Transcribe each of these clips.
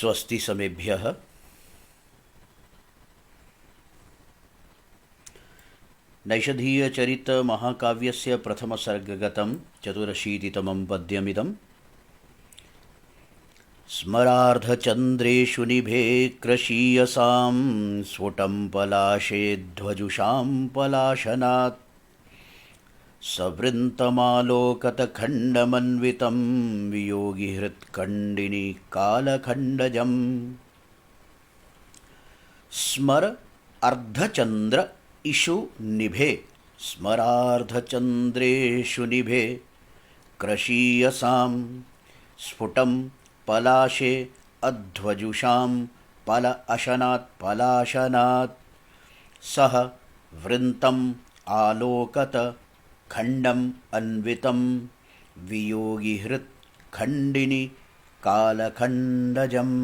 स्वस्ति समेभ्यः। नैषधीयचरितमहाकाव्यस्य प्रथमसर्गगतं चतुरशीतितमं पद्यमिदं। स्मरार्धचन्द्रेषु निभे कृशीयसां स्फुटं पलाशे ध्वजुषां पलाशनात् सवृन्तमालोकतखण्डमन्वितं वियोगिहृत्कण्डिनी कालखण्डजम्। स्मर अर्धचन्द्र इषु निभे, स्मरार्धचन्द्रेषु निभे कृशीयसां स्फुटं पलाशे अध्वजुषां पल अशनात् पलाशनात् सह वृन्तम् आलोकत खण्डम् अन्वितं वियोगिहृत् खण्डिनी कालखण्डजम्।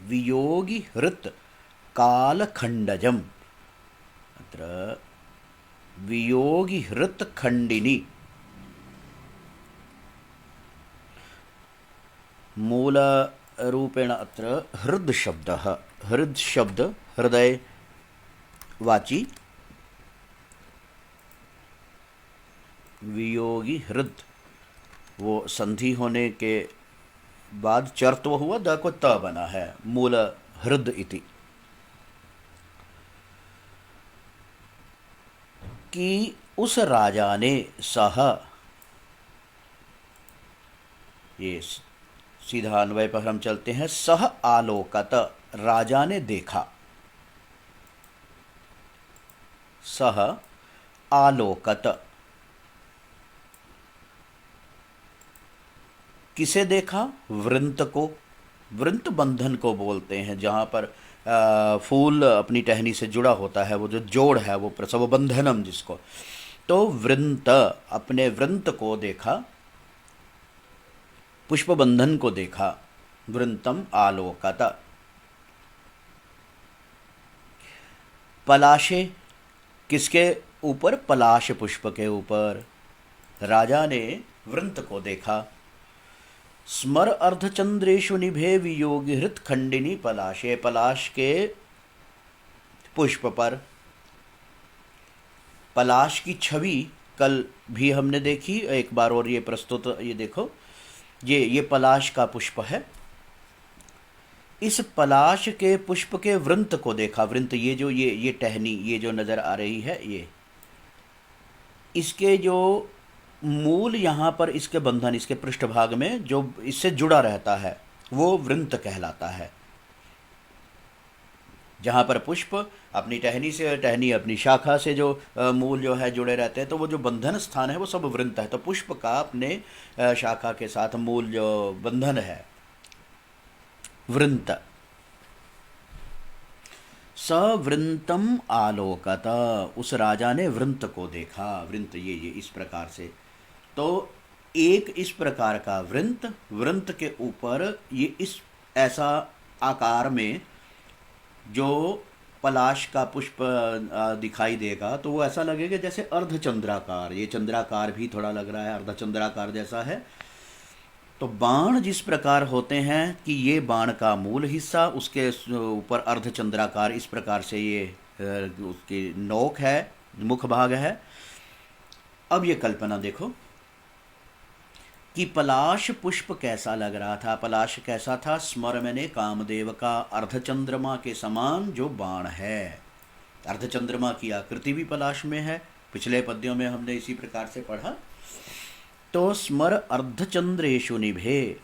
वियोगिहृत् कालखण्डजम्। अत्र वियोगिहृत् खण्डिनी मूलरूपेण अत्र हृद् शब्दः। हृद् शब्द हृदयवाची। वियोगी हृद वो संधि होने के बाद चर्त्व हुआ, द को त बना है, मूल हृद इति। कि उस राजा ने सह, ये सीधा अन्वय पर हम चलते हैं। सह आलोकत, राजा ने देखा। सह आलोकत, किसे देखा? वृंत को। वृंत बंधन को बोलते हैं, जहाँ पर फूल अपनी टहनी से जुड़ा होता है, वो जो जोड़ है वो प्रसव बंधनम जिसको। तो वृंत, अपने वृंत को देखा, पुष्प बंधन को देखा। वृंतम आलोकत। पलाशे, किसके ऊपर? पलाश पुष्प के ऊपर राजा ने वृंत को देखा। स्मर अर्धचंद्रेषु निभे वियोगिहृत् खंडिनी पलाशे, पलाश के पुष्प पर। पलाश की छवि कल भी हमने देखी एक बार, और ये प्रस्तुत, ये देखो, ये पलाश का पुष्प है। इस पलाश के पुष्प के वृंत को देखा। वृंत, ये जो ये टहनी, ये जो नजर आ रही है, ये इसके जो मूल यहाँ पर इसके बंधन, इसके पृष्ठभाग में जो इससे जुड़ा रहता है वो वृंत कहलाता है। जहाँ पर पुष्प अपनी टहनी से, टहनी अपनी शाखा से जो मूल जो है जुड़े रहते हैं, तो वो जो बंधन स्थान है वो सब वृंत है। तो पुष्प का अपने शाखा के साथ मूल जो बंधन है वृंत। सवृंतम आलोकत, उस राजा ने वृंत को देखा। वृंत ये इस प्रकार से। तो एक इस प्रकार का वृंत, वृंत के ऊपर ये इस ऐसा आकार में जो पलाश का पुष्प दिखाई देगा, तो वो ऐसा लगेगा जैसे अर्धचंद्राकार। ये चंद्राकार भी थोड़ा लग रहा है, अर्धचंद्राकार जैसा है। तो बाण जिस प्रकार होते हैं कि ये बाण का मूल हिस्सा, उसके ऊपर अर्धचंद्राकार इस प्रकार से ये उसकी नोक है, मुख भाग है। अब ये कल्पना देखो कि पलाश पुष्प कैसा लग रहा था। पलाश कैसा था? स्मर मैंने कामदेव का अर्धचंद्रमा के समान जो बाण है। अर्धचंद्रमा की आकृति भी पलाश में है, पिछले पद्यों में हमने इसी प्रकार से पढ़ा। तो स्मर अर्धचंद्रेषु निभे,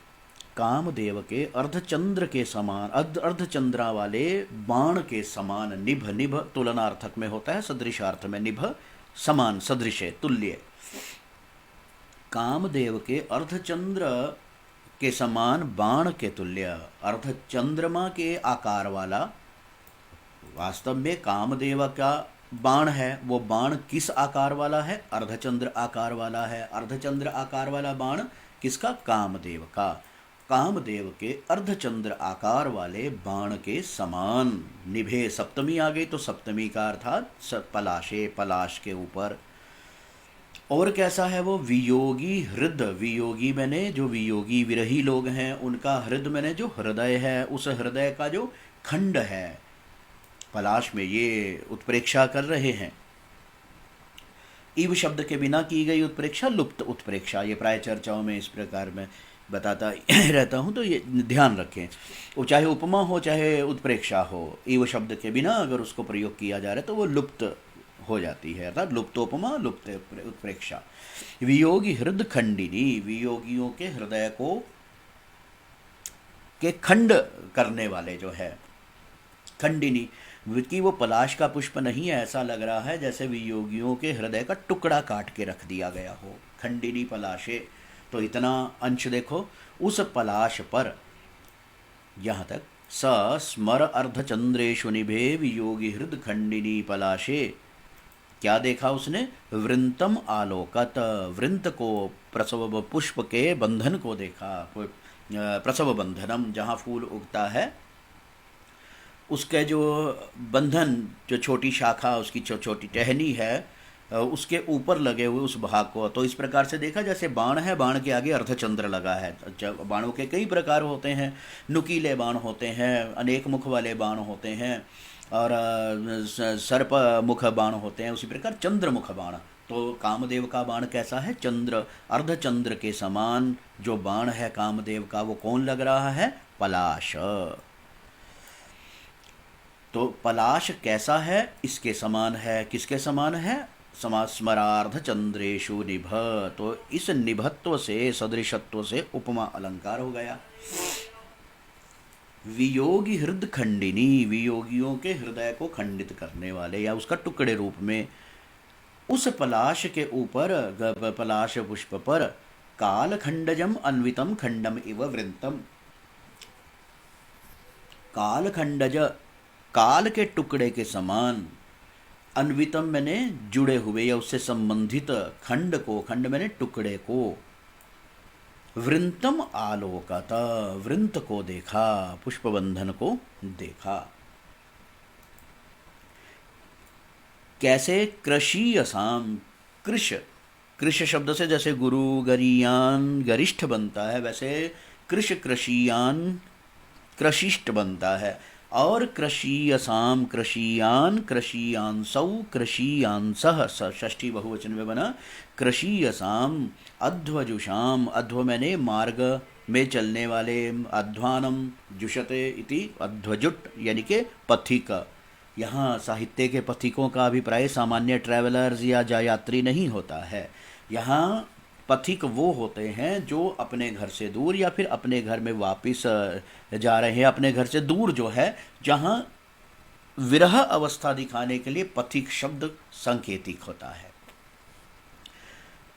कामदेव के अर्धचंद्र के समान, अर्धचंद्रा वाले बाण के समान। निभ, निभ तुलनार्थक में होता है, सदृशार्थ में। निभ समान, सदृश, तुल्य। कामदेव के अर्धचंद्र के समान बाण के तुल्य, अर्धचंद्रमा के आकार वाला। वास्तव में कामदेव का बाण है, वो बाण किस आकार वाला है? अर्धचंद्र आकार वाला है। अर्धचंद्र आकार वाला बाण किसका? कामदेव का। कामदेव के अर्धचंद्र आकार वाले बाण के समान। निभे, सप्तमी आ गई, तो सप्तमी का अर्थात पलाशे, पलाश के ऊपर। और कैसा है वो? वियोगी हृद, वियोगी मैंने जो वियोगी विरही लोग हैं उनका हृद मैंने जो हृदय है, उस हृदय का जो खंड है, पलाश में ये उत्प्रेक्षा कर रहे हैं। इव शब्द के बिना की गई उत्प्रेक्षा लुप्त उत्प्रेक्षा, ये प्राय चर्चाओं में इस प्रकार मैं बताता रहता हूँ, तो ये ध्यान रखें। वो चाहे उपमा हो चाहे उत्प्रेक्षा हो, इव शब्द के बिना अगर उसको प्रयोग किया जा रहा है तो वो लुप्त हो जाती है, अर्थात लुप्तोपमा लुप्त उत्प्रेक्षा। वियोगी हृद खंडिनी, वियोगियों के हृदय को के खंड करने वाले जो है खंडिनी, कि वो पलाश का पुष्प नहीं है, ऐसा लग रहा है जैसे वियोगियों के हृदय का टुकड़ा काट के रख दिया गया हो। खंडिनी पलाशे, तो इतना अंश देखो उस पलाश पर, यहाँ तक स स्मर अर्धचंद्रेशु निभे वियोगी हृद खंडिनी पलाशे। क्या देखा उसने? वृंतम आलोकत, वृंत को, प्रसव पुष्प के बंधन को देखा। प्रसव बंधनम, जहाँ फूल उगता है उसके जो बंधन, जो छोटी शाखा उसकी छोटी टहनी है, उसके ऊपर लगे हुए उस भाग को, तो इस प्रकार से देखा जैसे बाण है, बाण के आगे अर्धचंद्र लगा है। बाणों के कई प्रकार होते हैं, नुकीले बाण होते हैं, अनेक मुख वाले बाण होते हैं, और सर्प मुख बाण होते हैं। उसी प्रकार चंद्रमुख बाण, तो कामदेव का बाण कैसा है? चंद्र, अर्धचंद्र के समान जो बाण है कामदेव का, वो कौन लग रहा है? पलाश। तो पलाश कैसा है? इसके समान है। किसके समान है? स्मरार्ध चंद्रेशु निभ, तो इस निभत्व से, सदृशत्व से उपमा अलंकार हो गया। वियोगी हृद खंडिनी, वियोगियों के हृदय को खंडित करने वाले या उसका टुकड़े रूप में, उस पलाश के ऊपर, पलाश पुष्प पर काल खंडजम अन्वितम खंडम इव वृंतम, काल खंडज, काल के टुकड़े के समान, अन्वितम मैंने जुड़े हुए या उससे संबंधित, खंड को, खंड मैंने टुकड़े को, वृंतम आलोकत, वृंत को देखा, पुष्पबंधन को देखा। कैसे? कृषीयसाम, कृष, कृष शब्द से जैसे गुरु गरीयान गरिष्ठ बनता है, वैसे कृष कृषियान कृषिष्ट बनता है। और कृषीयसाम, कृषियान, कृषियांसौ, कृषियांसः, षष्ठी बहुवचन में बना। कृषीयसाम अध्वजुषाम, अध्व मैंने मार्ग में चलने वाले, अध्वानम जुषते इति अध्वजुट यानी के पथिक। यहाँ साहित्य के पथिकों का अभिप्राय सामान्य ट्रैवलर्स या यात्री नहीं होता है। यहाँ पथिक वो होते हैं जो अपने घर से दूर या फिर अपने घर में वापस जा रहे हैं, अपने घर से दूर जो है, जहाँ विरह अवस्था दिखाने के लिए पथिक शब्द संकेतिक होता है।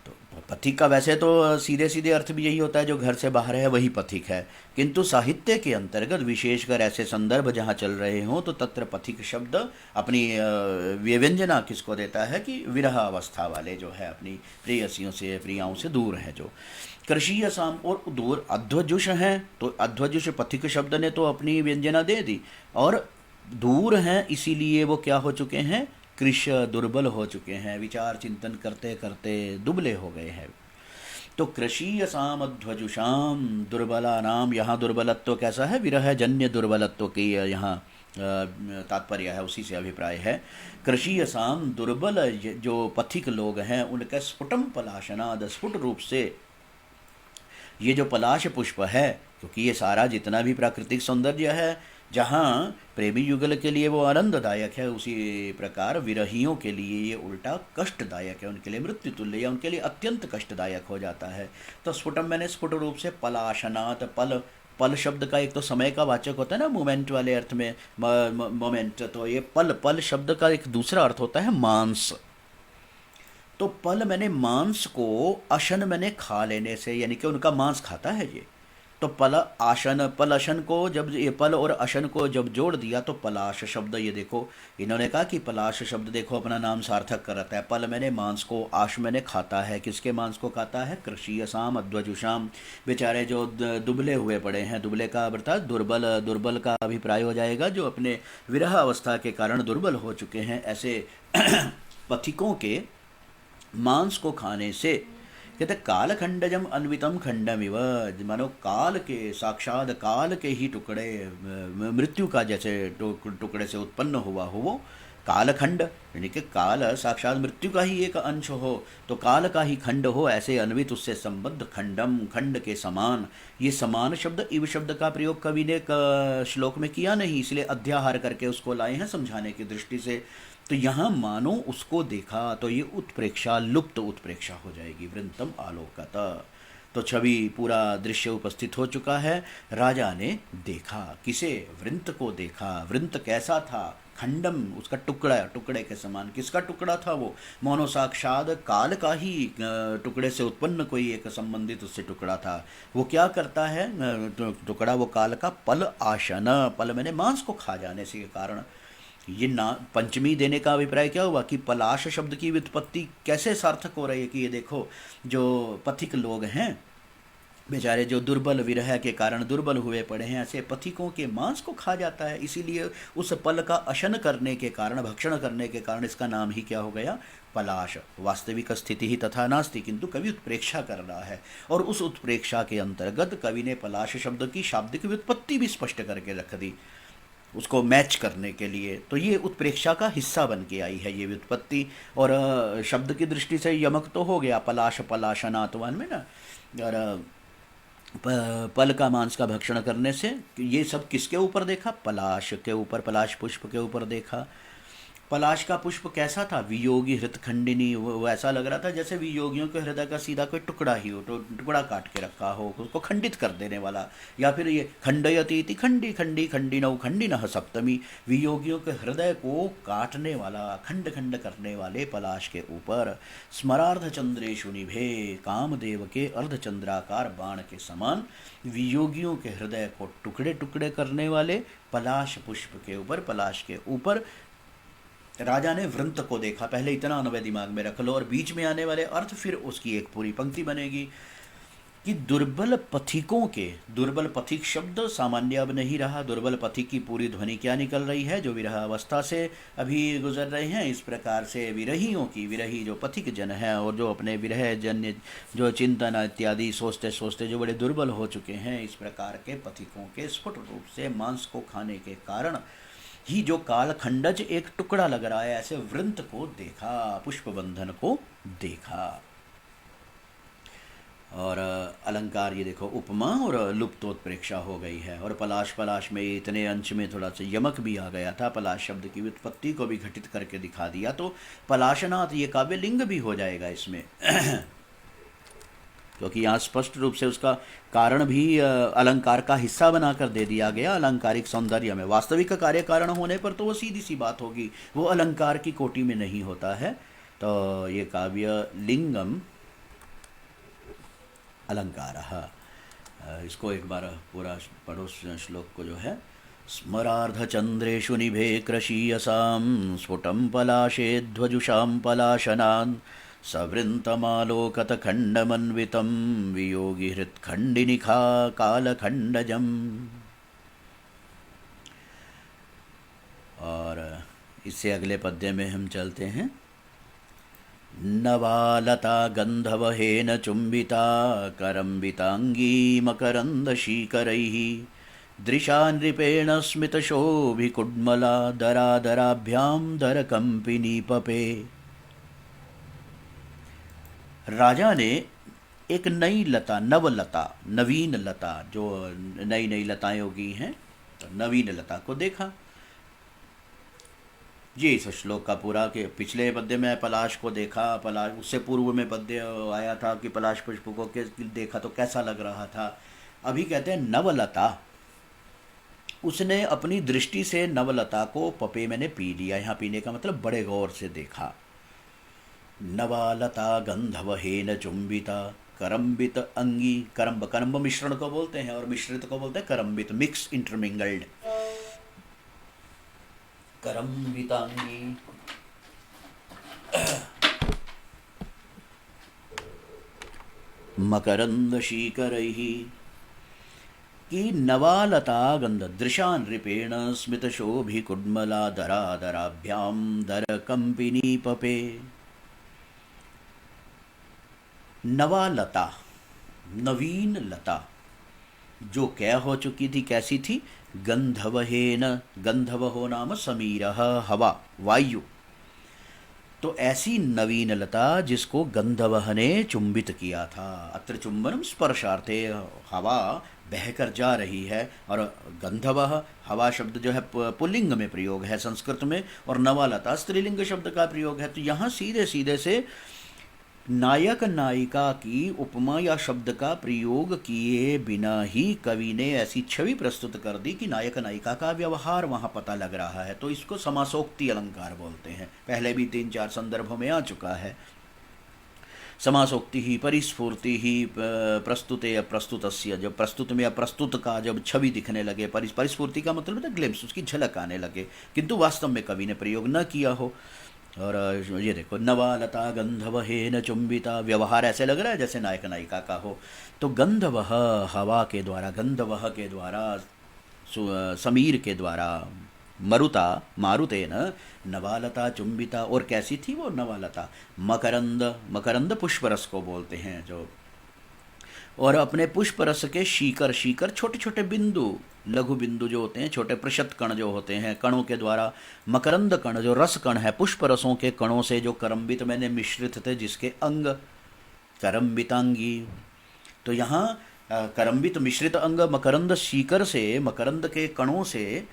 तो पथिक का वैसे तो सीधे सीधे अर्थ भी यही होता है, जो घर से बाहर है वही पथिक है, किंतु साहित्य के अंतर्गत विशेषकर ऐसे संदर्भ जहाँ चल रहे हों तो तत्र पथिक शब्द अपनी व्यंजना किसको देता है कि विरह अवस्था वाले जो है, अपनी प्रेयसियों से, प्रियाओं से दूर हैं जो। कृषीय साम और दूर अध्वजुष हैं, तो अध्वजुष पथिक शब्द ने तो अपनी व्यंजना दे दी, और दूर हैं इसीलिए वो क्या हो चुके हैं? कृश, दुर्बल हो चुके हैं, विचार चिंतन करते करते दुबले हो गए हैं। तो कृषीयसाम अध्वजुषाम दुर्बला नाम, यहाँ दुर्बलत्व कैसा है? विरह जन्य दुर्बलत्व की यहाँ तात्पर्य है, उसी से अभिप्राय है। कृषीयसाम दुर्बल जो पथिक लोग हैं उनका स्फुटम पलाशनाद, स्फुट रूप से ये जो पलाश पुष्प है, क्योंकि ये सारा जितना भी प्राकृतिक सौंदर्य है, जहाँ प्रेमी युगल के लिए वो आनंददायक है, उसी प्रकार विरहियों के लिए ये उल्टा कष्टदायक है, उनके लिए मृत्यु तुल्य या उनके लिए अत्यंत कष्टदायक हो जाता है। तो स्फुटम मैंने स्फुट रूप से पलाशनात्, पल, पल शब्द का एक तो समय का वाचक होता है ना, मोमेंट वाले अर्थ में मोमेंट, तो ये पल, पल शब्द का एक दूसरा अर्थ होता है मांस। तो पल मैंने मांस को, अशन मैंने खा लेने से, यानी कि उनका मांस खाता है ये। तो पल आशन, पल अशन को जब ये पल और अशन को जब जोड़ दिया तो पलाश शब्द, ये देखो इन्होंने कहा कि पलाश शब्द देखो अपना नाम सार्थक कराता है। पल मैंने मांस को, आश मैंने खाता है, किसके मांस को खाता है? कृषीयसाम अध्वजुषाम, बेचारे जो दुबले हुए पड़े हैं, दुबले का अर्थात दुर्बल, दुर्बल का अभिप्राय हो जाएगा जो अपने विरह अवस्था के कारण दुर्बल हो चुके हैं, ऐसे पथिकों के मांस को खाने से, कहते कालखंडजम अन्वितम खंडमिव, मानो काल के, साक्षात काल के ही टुकड़े, मृत्यु का जैसे टुकड़े से उत्पन्न हुआ हो वो कालखंड, यानी कि काल साक्षात मृत्यु का ही एक अंश हो, तो काल का ही खंड हो, ऐसे अन्वित उससे संबद्ध खंडम, खंड के समान। ये समान शब्द इव शब्द का प्रयोग कवि ने श्लोक में किया नहीं, इसलिए अध्याहार करके उसको लाए हैं समझाने की दृष्टि से। तो यहाँ मानो उसको देखा, तो ये उत्प्रेक्षा, लुप्त उत्प्रेक्षा हो जाएगी, वृंतम आलोकत। तो छवि पूरा दृश्य उपस्थित हो चुका है। राजा ने देखा, किसे? वृंत को देखा। वृंत कैसा था? खंडम, उसका टुकड़ा, टुकड़े के समान। किसका टुकड़ा था वो? मोनो साक्षात काल का ही टुकड़े से उत्पन्न कोई एक संबंधित उससे टुकड़ा था। वो क्या करता है टुकड़ा? वो काल का पल आशन, पल मैंने मांस को खा जाने से के कारण। ये ना पंचमी देने का अभिप्राय क्या हुआ कि पलाश शब्द की व्युत्पत्ति कैसे सार्थक हो रही है कि ये देखो, जो पथिक लोग हैं बेचारे, जो दुर्बल, विरह के कारण दुर्बल हुए पड़े हैं, ऐसे पथिकों के मांस को खा जाता है। इसीलिए उस पल का अशन करने के कारण, भक्षण करने के कारण इसका नाम ही क्या हो गया? पलाश। वास्तविक स्थिति ही तथा नास्ति, किंतु कवि उत्प्रेक्षा कर रहा है, और उस उत्प्रेक्षा के अंतर्गत कवि ने पलाश शब्द की शाब्दिक व्युत्पत्ति भी स्पष्ट करके रख दी उसको मैच करने के लिए। तो ये उत्प्रेक्षा का हिस्सा बन के आई है ये व्युत्पत्ति। और शब्द की दृष्टि से यमक तो हो गया, पलाश पलाशनातवान में ना, और पल का मांस का भक्षण करने से। ये सब किसके ऊपर देखा? पलाश के ऊपर, पलाश पुष्प के ऊपर देखा। पलाश का पुष्प कैसा था? वियोगी हृतखंडिनी, वो ऐसा लग रहा था जैसे वियोगियों के हृदय का सीधा कोई टुकड़ा ही हो, तो टुकड़ा काट के रखा हो, उसको खंडित कर देने वाला। या फिर ये खंडयति इति खंडी खंडी खंडिनौ खंडिनः सप्तमी, वियोगियों के हृदय को काटने वाला, खंड खंड करने वाले पलाश के ऊपर। स्मरार्ध चंद्रेशु निभे, कामदेव के अर्धचंद्राकार बाण के समान वियोगियों के हृदय को टुकड़े टुकड़े करने वाले पलाश पुष्प के ऊपर, पलाश के ऊपर राजा ने वृंत को देखा। पहले इतना अन्वय दिमाग में रख लो, और बीच में आने वाले अर्थ फिर उसकी एक पूरी पंक्ति बनेगी कि दुर्बल पथिकों के, दुर्बल पथिक शब्द सामान्य अब नहीं रहा। दुर्बल पथिक की पूरी ध्वनि क्या निकल रही है? जो विरह अवस्था से अभी गुजर रहे हैं, इस प्रकार से विरहियों की, विरही जो पथिक जन है और जो अपने विरह जन्य जो चिंतन इत्यादि सोचते सोचते जो बड़े दुर्बल हो चुके हैं, इस प्रकार के पथिकों के स्फुट रूप से मांस को खाने के कारण ही जो कालखंडज एक टुकड़ा लग रहा है, ऐसे वृंत को देखा, पुष्पबंधन को देखा। और अलंकार ये देखो, उपमा और लुप्तोत्प्रेक्षा हो गई है। और पलाश, पलाश में इतने अंश में थोड़ा सा यमक भी आ गया था, पलाश शब्द की व्युत्पत्ति को भी घटित करके दिखा दिया, तो पलाशनाथ ये काव्य लिंग भी हो जाएगा इसमें क्योंकि यहाँ स्पष्ट रूप से उसका कारण भी अलंकार का हिस्सा बनाकर दे दिया गया। अलंकारिक सौंदर्य में वास्तविक कार्य कारण होने पर तो वो सीधी सी बात होगी, वो अलंकार की कोटि में नहीं होता है। तो ये काव्य लिंगम अलंकार। इसको एक बार पूरा पढ़ो श्लोक को जो है। स्मरार्धचंद्रेषु निभे कृशीयसां स्फुटं पलाशेध्वजुषां पलाशनान् सवृन्तमालोकतखण्डमन्वितं वियोगी हृत्खण्डिनिखा कालखण्डजम्। और इससे अगले पद्य में हम चलते हैं। नवालता गन्धवहेन चुम्बिता करम्बिताङ्गी मकरन्दशीकरैः दृशा नृपेण स्मितशोभिकुड्मला दरादराभ्यां दरकम्पिनी पपे। राजा ने एक नई लता, नवलता, नवीन लता, जो नई नई लताएं उगी हैं, तो नवीन लता को देखा। ये इस श्लोक का पूरा, के पिछले पद्य में पलाश को देखा, पलाश, उससे पूर्व में पद्य आया था कि पलाश पुष्प को देखा तो कैसा लग रहा था। अभी कहते हैं नवलता, उसने अपनी दृष्टि से नवलता को पपे मैंने पी लिया। यहाँ पीने का मतलब बड़े गौर से देखा। नवालता गंधवहेन चुंबिता करम्बित अंगी, करम्ब, करम्ब मिश्रण को बोलते हैं और मिश्रित को बोलते हैं करम्बित, मिक्स, इंटरमिंगल्ड। करम्बितांगी, मकरंद शीकरैः की नवालता गंध दृशा नृपेण स्मितशोभिकुड्मला दरादराभ्यां दरकम्पिनी पपे। नवा लता, नवीन लता, जो क्या हो चुकी थी, कैसी थी? गंधवहेन, गंधवहो नाम समीरः, हवा, वायु। तो ऐसी नवीन लता जिसको गंधवह ने चुंबित किया था। अत्र चुंबनम स्पर्शार्थे, हवा बहकर जा रही है। और गंधवह, हवा शब्द जो है पुल्लिंग में प्रयोग है संस्कृत में, और नवालता स्त्रीलिंग शब्द का प्रयोग है। तो यहाँ सीधे सीधे से नायक नायिका की उपमा या शब्द का प्रयोग किए बिना ही कवि ने ऐसी छवि प्रस्तुत कर दी कि नायक नायिका का व्यवहार वहाँ पता लग रहा है। तो इसको समासोक्ति अलंकार बोलते हैं। पहले भी 3-4 संदर्भों में आ चुका है। समासोक्ति ही परिस्फूर्ति ही प्रस्तुते अप्रस्तुतस्य, जब प्रस्तुत में अप्रस्तुत का जब छवि दिखने लगे, परिस्फूर्ति का मतलब है ग्लिम्स, उसकी झलक आने लगे, किंतु वास्तव में कवि ने प्रयोग न किया हो। और ये देखो, नवा लता गंधवहेन चुंबिता, व्यवहार ऐसे लग रहा है जैसे नायक नायिका का हो। तो गंधवह हवा के द्वारा, गंधवह के द्वारा, समीर के द्वारा, मरुता मारुतेन नवालता चुंबिता। और कैसी थी वो नवालता? मकरंद, मकरंद पुष्परस को बोलते हैं जो, और अपने पुष्प रस के शीकर, शीकर छोटे छोटे बिंदु, लघु बिंदु जो होते हैं, छोटे प्रशत कण जो होते हैं, कणों के द्वारा, मकरंद कण जो रस कण है, पुष्प रसों के कणों से जो करम्बित मैंने मिश्रित थे, जिसके अंग करम्बितांगी। तो यहाँ करम्बित मिश्रित अंग मकरंद शीकर से, मकरंद के कणों से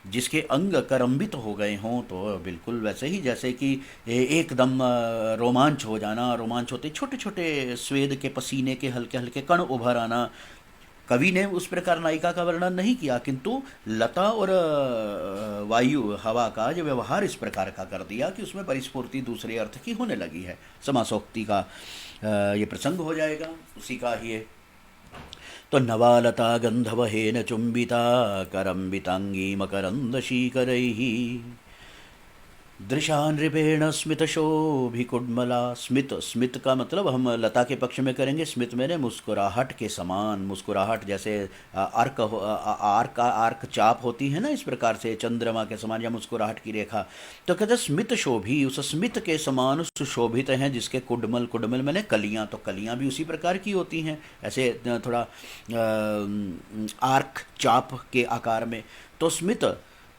जिसके अंग करम्बित हो गए हों, तो बिल्कुल वैसे ही जैसे कि एकदम रोमांच हो जाना, रोमांच होते छोटे छोटे स्वेद के पसीने के हल्के हल्के कण उभर आना। कवि ने उस प्रकार नायिका का वर्णन नहीं किया, किंतु लता और वायु, हवा का जो व्यवहार इस प्रकार का कर दिया कि उसमें परिस्फूर्ति दूसरे अर्थ की होने लगी है। समासोक्ति का ये प्रसंग हो जाएगा, उसी का ही है। तो नवालता गंधवहेन चुंबिता करम्बितांगी मकरंदशीकरैः दृशा नृपेण स्मितशोभिकुड्मला। स्मित, स्मित का मतलब हम लता के पक्ष में करेंगे, स्मित मैंने मुस्कुराहट के समान, मुस्कुराहट जैसे आर्क आर्क आर्क चाप होती है ना, इस प्रकार से चंद्रमा के समान या मुस्कुराहट की रेखा। तो कहते स्मित शोभी, उस स्मित के समान सुशोभित हैं जिसके कुडमल, कुडमल मैंने कलियां, तो कलियां भी उसी प्रकार की होती हैं, ऐसे थोड़ा आर्क चाप के आकार में। तो स्मित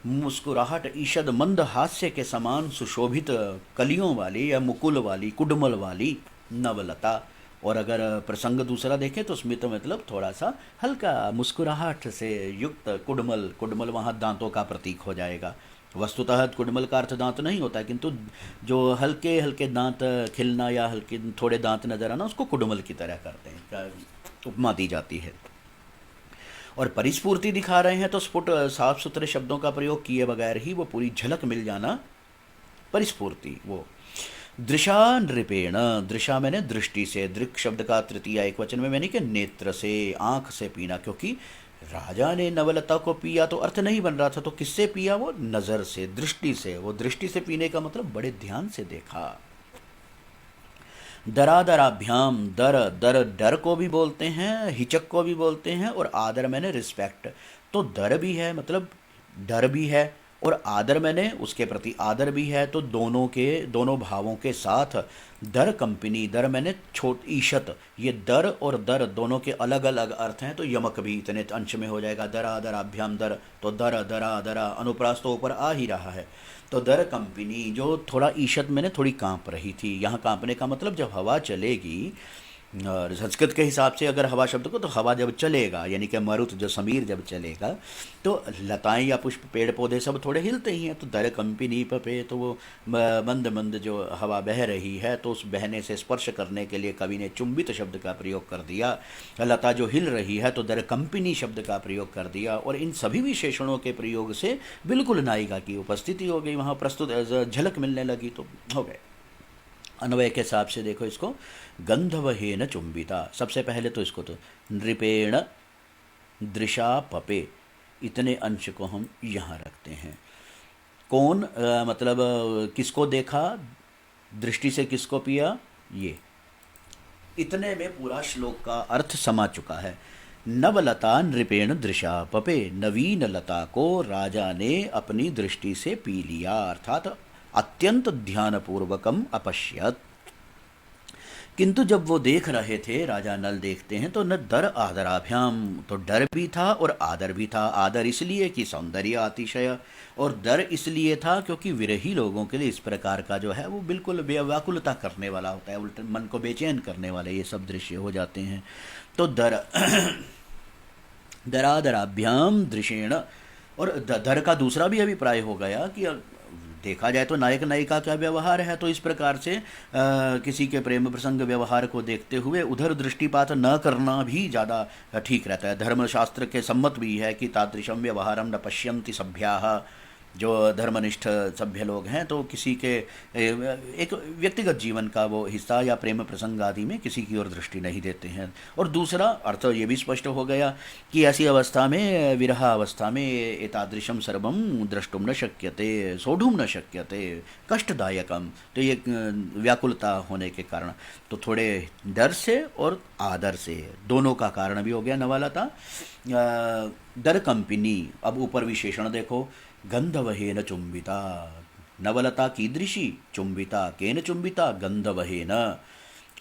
मुस्कुराहट, ईषद मंद हास्य के समान सुशोभित कलियों वाली या मुकुल वाली, कुडमल वाली नवलता। और अगर प्रसंग दूसरा देखें तो स्मित मतलब थोड़ा सा हल्का मुस्कुराहट से युक्त कुडमल, कुडमल वहाँ दांतों का प्रतीक हो जाएगा। वस्तुतः कुडमल का अर्थ दांत नहीं होता है, किंतु जो हल्के हल्के दांत खिलना या हल्के थोड़े दांत नजर आना, उसको कुडमल की तरह करते हैं, उपमा दी जाती है। और परिस्फूर्ति दिखा रहे हैं तो स्फुट साफ सुथरे शब्दों का प्रयोग किए बगैर ही वो पूरी झलक मिल जाना, परिस्फूर्ति वो। दृशा नृपेण, दृशा मैंने दृष्टि से, दृक् शब्द का तृतीया एक वचन में मैंने कि नेत्र से, आंख से पीना, क्योंकि राजा ने नवलता को पिया तो अर्थ नहीं बन रहा था, तो किससे पिया? वो नज़र से, दृष्टि से। वो दृष्टि से पीने का मतलब बड़े ध्यान से देखा। दरादराभ्याम, दर, दर डर को भी बोलते हैं, हिचक को भी बोलते हैं, और आदर मैंने रिस्पेक्ट। तो दर भी है मतलब डर भी है, और आदर मैंने उसके प्रति आदर भी है। तो दोनों के, दोनों भावों के साथ दर कंपनी, दर मैंने छोट ईशत, ये दर और दर दोनों के अलग अलग अर्थ हैं, तो यमक भी इतने अंश में हो जाएगा। दरादराभ्याम दर, तो दर दरा दरा, अनुप्रास तो ऊपर आ ही रहा है। तो दर कंपनी, जो थोड़ा ईशत में ने थोड़ी कांप रही थी। यहाँ कांपने का मतलब जब हवा चलेगी, और संस्कृत के हिसाब से अगर हवा शब्द को, तो हवा जब चलेगा यानी कि मरुत जो समीर जब चलेगा, तो लताएं या पुष्प पेड़ पौधे सब थोड़े हिलते ही हैं। तो दर कंपनी पपे, तो वो मंद मंद जो हवा बह रही है, तो उस बहने से स्पर्श करने के लिए कवि ने चुंबित शब्द का प्रयोग कर दिया। लता जो हिल रही है तो दर कंपनी शब्द का प्रयोग कर दिया। और इन सभी विशेषणों के प्रयोग से बिल्कुल नायिका की उपस्थिति हो गई, वहाँ प्रस्तुत झलक मिलने लगी, तो हो गए। अन्वय के हिसाब से देखो इसको, गंधवहेन चुंबिता, सबसे पहले तो इसको तो नृपेण दृशा पपे, इतने अंश को हम यहाँ रखते हैं। कौन मतलब किसको देखा, दृष्टि से किसको पिया, ये इतने में पूरा श्लोक का अर्थ समा चुका है। नवलता नृपेण दृशा पपे, नवीन लता को राजा ने अपनी दृष्टि से पी लिया, अर्थात अत्यंत ध्यानपूर्वकम अपश्यत। किंतु जब वो देख रहे थे, राजा नल देखते हैं, तो न दर आदराभ्याम, तो डर भी था और आदर भी था। आदर इसलिए कि सौंदर्य अतिशय, और डर इसलिए था क्योंकि विरही लोगों के लिए इस प्रकार का जो है वो बिल्कुल व्याकुलता करने वाला होता है, उल्टे मन को बेचैन करने वाले ये सब दृश्य हो जाते हैं। तो दर दरादराभ्याम दृशेण, और दर का दूसरा भी अभिप्राय हो गया कि देखा जाए तो नायक नायिका का व्यवहार है, तो इस प्रकार से किसी के प्रेम प्रसंग व्यवहार को देखते हुए उधर दृष्टिपात न करना भी ज़्यादा ठीक रहता है। धर्मशास्त्र के सम्मत भी है कि तादृशम व्यवहारम न पश्यन्ति सभ्याः, जो धर्मनिष्ठ सभ्य लोग हैं तो किसी के एक व्यक्तिगत जीवन का वो हिस्सा या प्रेम प्रसंग आदि में किसी की ओर दृष्टि नहीं देते हैं। और दूसरा अर्थ ये भी स्पष्ट हो गया कि ऐसी अवस्था में, विरह अवस्था में, एतादृशम सर्वम द्रष्टुम न शक्यते, सोढ़ुम न शक्यते, कष्टदायकम, तो ये व्याकुलता होने के कारण तो थोड़े डर से और आदर से दोनों का कारण भी हो गया नवालता। दर कंपिनी, अब ऊपर विशेषण देखो, गंधवहेन चुंबिता, नवलता कीदृशी, चुंबिता केन चुंबिता, गंधवहेन,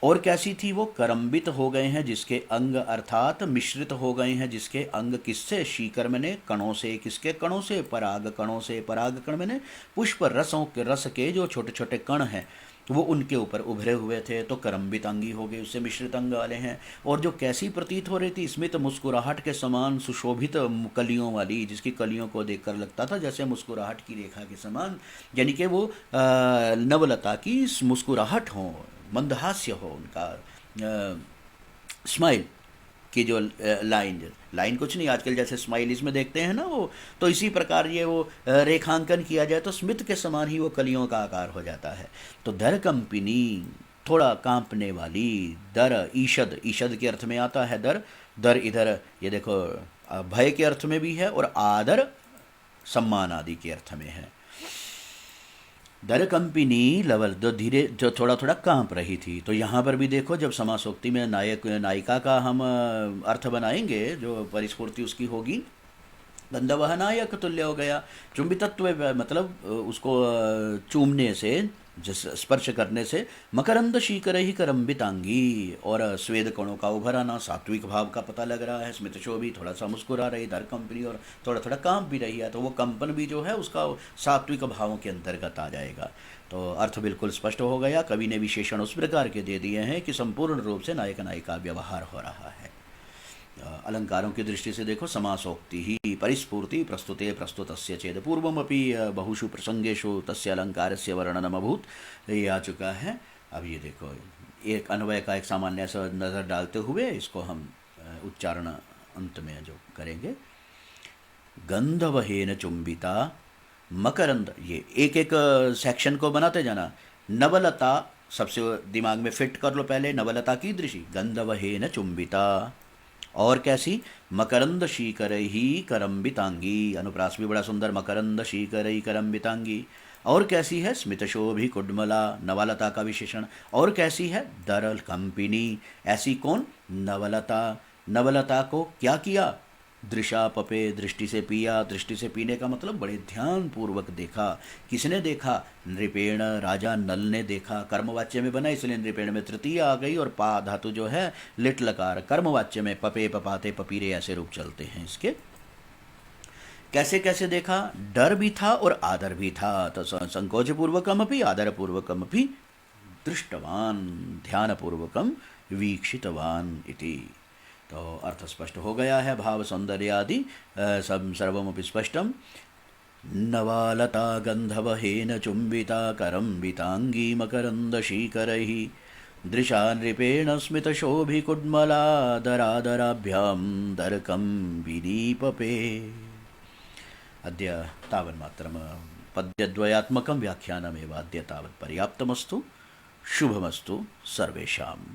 और कैसी थी वो, करम्बित हो गए हैं जिसके अंग, अर्थात मिश्रित हो गए हैं जिसके अंग, किससे, शीकर मैंने कणों से, किसके कणों से, पराग कणों से, पराग कण मैंने पुष्प रसों के, रस के जो छोटे छोटे कण हैं वो उनके ऊपर उभरे हुए थे, तो करम्बित अंगी हो गए, उससे मिश्रित अंग वाले हैं। और जो कैसी प्रतीत हो रही थी, स्मित मुस्कुराहट के समान सुशोभित कलियों वाली, जिसकी कलियों को देखकर लगता था जैसे मुस्कुराहट की रेखा के समान, यानी कि वो नवलता की मुस्कुराहट हो, मंदहास्य हो उनका, स्माइल की जो लाइन कुछ नहीं, आजकल जैसे स्माइल इसमें देखते हैं ना वो, तो इसी प्रकार ये वो रेखांकन किया जाए तो स्मित के समान ही वो कलियों का आकार हो जाता है। तो दर कंपिनी, थोड़ा कांपने वाली, दर ईषद, ईषद के अर्थ में आता है दर, दर इधर ये देखो भय के अर्थ में भी है और आदर सम्मान आदि के अर्थ में है। दर कंपिनी लवल, जो धीरे, जो थोड़ा थोड़ा कांप रही थी। तो यहाँ पर भी देखो, जब समासोक्ति में नायक नायिका का हम अर्थ बनाएंगे, जो परिस्फूर्ति उसकी होगी, गंधवह नायक तुल्य हो गया। चुंबितत्व मतलब उसको चूमने से, जिस स्पर्श करने से, मकरंद शीकर ही करम्बितांगी, और स्वेद कणों का उभर आना, सात्विक भाव का पता लग रहा है। स्मित शोभी, थोड़ा सा मुस्कुरा रही, दर कंपनी, और थोड़ा थोड़ा कांप भी रही है, तो वो कंपन भी जो है उसका सात्विक भावों के अंतर्गत आ जाएगा। तो अर्थ बिल्कुल स्पष्ट हो गया। कवि ने विशेषण उस प्रकार के दे दिए हैं कि संपूर्ण रूप से नायक नायिका व्यवहार हो रहा है। अलंकारों की दृष्टि से देखो, समासोक्ति ही परिस्फूर्ति प्रस्तुते प्रस्तुतस्य चेद पूर्वमपि बहुषु प्रसंगेषु तस्य अलंकारस्य वर्णनम अभूत, ये आ चुका है। अब ये देखो, एक अन्वय का एक सामान्य सा नज़र डालते हुए इसको हम उच्चारण अंत में जो करेंगे, गंधवहेन चुंबिता मकरंद, ये एक एक सेक्शन को बनाते जाना। नवलता सबसे दिमाग में फिट कर लो पहले, नवलता की दृष्टि, गंधवहेन चुंबिता, और कैसी, मकरंद शीकर ही करम्बितांगी, अनुप्रास भी बड़ा सुंदर, मकरंद शीकर ही करम्बितांगी। और कैसी है, स्मितशोभी कुड्मला, नवलता का विशेषण। और कैसी है, दरल कंपिनी, ऐसी कौन, नवलता। नवलता को क्या किया, दृशा पपे, दृष्टि से पिया। दृष्टि से पीने का मतलब बड़े ध्यान पूर्वक देखा। किसने देखा, नृपेण, राजा नल ने देखा। कर्मवाच्य में बना, इसलिए नृपेण में तृतीय आ गई, और पा धातु जो है लिट लकार, कर्मवाच्य में पपे, पपाते, पपीरे ऐसे रूप चलते हैं इसके। कैसे कैसे देखा, डर भी था और आदर भी था। तो संकोच पूर्वकम अपि आदर पूर्वकम अपि दृष्टवान, ध्यान पूर्वकम वीक्षितवान इति। तो अर्थ स्पष्ट हो गया है, भाव सौंदर्य आदि सब सर्वमपि स्पष्टम। नवालता गंधवहेन चुंबिता करम्बितांगी मकरंद शीकरहि, दृशा नृपेण स्मितशोभिकुड्मला, दरादराभ्यां दरकं विदीपपे। अद्य तावन्मात्रं पद्यद्वयात्मकं व्याख्यानमेव अद्य तावत् पर्याप्तमस्तु। शुभमस्तु सर्वेषाम्।